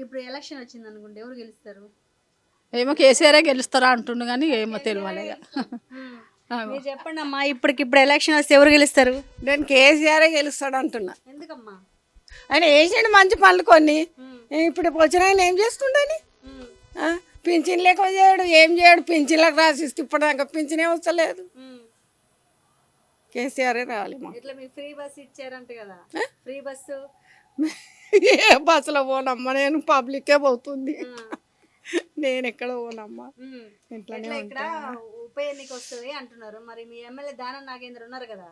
ఇప్పుడు ఎలక్షన్ వచ్చింది అనుకుంటే ఎవరు గెలుస్తారు? ఏమో కేసీఆర్ గెలుస్తారా అంటుండు కానీ ఏమో తెలియలే ఇక. మీరు చెప్పండి అమ్మా, ఇప్పుడు ఎలక్షన్ వస్తే ఎవరు గెలుస్తారు? నేను కేసీఆర్ గెలుస్తాడు అంటున్నా. ఎందుకమ్మా? ఆయన వేసాడు మంచి పనులు కొన్ని. ఇప్పుడు వచ్చిన ఆయన ఏం చేస్తుండని పింఛన్ లేక చేయడు, ఏం చేయడు. పింఛన్లకు రాసిస్తే ఇప్పటిదాకా పింఛనే వస్తలేదు. కేసీఆర్ రావాలి. ఇట్లా మీకు ఫ్రీ బస్ ఇచ్చారంట కదా, ఫ్రీ బస్సు. ఏ బస్సులో పోనమ్మా, నేను పబ్లికే పోతుంది. నేను ఎక్కడ పోనమ్మా, ఇంట్లోనే. ఇక్కడ ఉప ఎన్నిక వస్తుంది అంటున్నారు, మరి మీ ఎమ్మెల్యే దానం నాగేంద్ర ఉన్నారు కదా,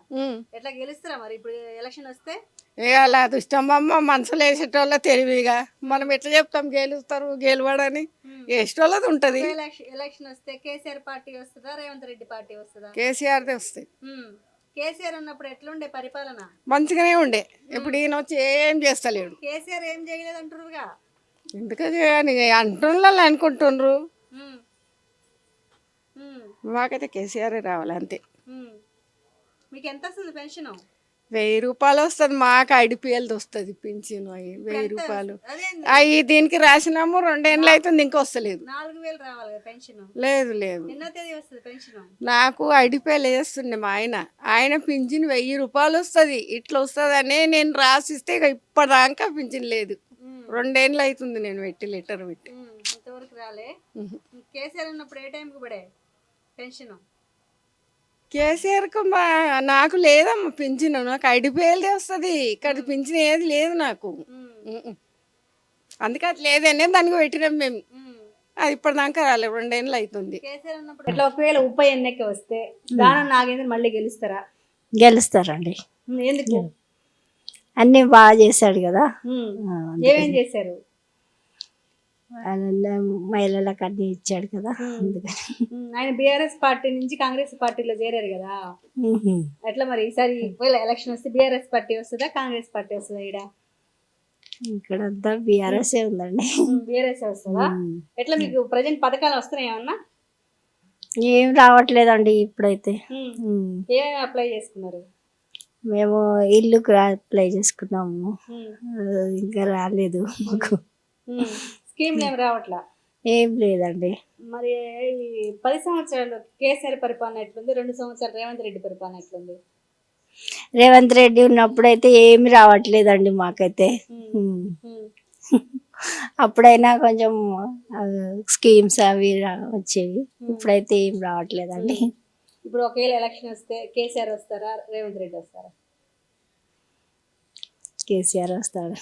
ఎట్లా గెలుస్తారా మరి ఇప్పుడు ఎలక్షన్ వస్తే? అలా అదృష్టమ్మా, మనసులో వేసేటోళ్ళ తెలివిగా మనం ఎట్లా చెప్తాం గెలుస్తారు గెలవడని. వేసేటోళ్ళది ఉంటది. ఎలక్షన్ వస్తే కేసీఆర్ పార్టీ వస్తుందా, రేవంత్ రెడ్డి పార్టీ వస్తుందా? కేసీఆర్దే వస్తాయి. కేసీఆర్ ఉన్నప్పుడు ఎట్లుండే పరిపాలన? మంచిగానే ఉండే. ఇప్పుడు ఈయన వచ్చి ఏం చేస్తలేడు. కేసీఆర్ ఏం చేయలేదు అంటున్నారుగా, ఎందుకని అంటున్నారు అనుకుంటుండ్రు. మాకైతే కేసీఆర్ రావాలి అంతే. మీకు ఎంత వస్తుంది పెన్షన్? 1000 రూపాయలు వస్తుంది. మాకు ఐడిపిఎల్ది వస్తుంది పింఛను. 1000 రూపాయలు అవి దీనికి రాసినాము. 2 ఏళ్ళు అవుతుంది, ఇంకా వస్తలేదు. 4000 రావాలి పెన్షన్. లేదు లేదు, ఎన్నో తేదీ వస్తుంది పెన్షన్? నాకు ఐడిపిఎల్ వేస్తుండే మా ఆయన పింఛన్ 1000 రూపాయలు వస్తుంది. ఇట్లా వస్తుంది అనే నేను రాసిస్తే ఇక ఇప్పటిదాకా పింఛన్ లేదు. 2 ఏళ్ళు అవుతుంది నేను పెట్టి లెటర్ పెట్టి. ఇంతవరకు రాలే. కేసీఆర్ ఉన్నప్పుడు ఏ టైంకి పడే పెన్షన్? కేసీఆర్కు నాకు లేదమ్మా పింఛను. నాకు ఐడిపిఎల్దే వస్తుంది. ఇక్కడ పింఛన్ ఏది లేదు నాకు. అందుకే అది లేదనే దానికి పెట్టినాం మేము. అది ఇప్పటిదాకా రాలేదు. 2 ఏళ్ళు అవుతుంది. కేసీఆర్ ఉన్నప్పుడు ఇట్లా ఒకవేళ ఉప ఎన్నిక వస్తే దానం నాగేంద్ర మళ్ళీ గెలుస్తారా? గెలుస్తారండి. ఎందుకు? అన్నీ బాగా చేశాడు కదా. ఏమేం చేశారు? మహిళలకు అన్ని ఇచ్చాడు కదా, అందుకని. ఆయన బీఆర్ఎస్ పార్టీ నుంచి కాంగ్రెస్ పార్టీలో చేరారు కదా, ఎట్లా మరి ఈసారి ఎలక్షన్ వస్తే బీఆర్ఎస్ పార్టీ వస్తుందా, కాంగ్రెస్ పార్టీ వస్తుందా? ఇక్కడంతా బీఆర్ఎస్ ఉందండి. బీఆర్ఎస్ వస్తుందా? ఎట్లా మీకు ప్రజెంట్ పథకాలు వస్తున్నాయి ఏమన్నా? ఏం రావట్లేదండి ఇప్పుడైతే. ఏమేమి అప్లై చేసుకున్నారు? మేము ఇల్లుకు అప్లై చేసుకున్నాము, ఇంకా రాలేదు మాకు. స్కీమ్లు ఏమి రావట్లా? ఏం లేదండి. మరి 10 సంవత్సరాలు కేసీఆర్ పరిపాలన ఎట్లుంది, 2 సంవత్సరాలు రేవంత్ రెడ్డి పరిపాలన ఎట్లుంది? రేవంత్ రెడ్డి ఉన్నప్పుడైతే ఏమి రావట్లేదండి మాకైతే. అప్పుడైనా కొంచెం స్కీమ్స్ అవి వచ్చేవి, ఇప్పుడైతే ఏం రావట్లేదండి. ఇప్పుడు ఒకవేళ ఎలక్షన్ వస్తే కేసీఆర్ వస్తారా, రేవంత్ రెడ్డి వస్తారా? కేసీఆర్ వస్తాడు.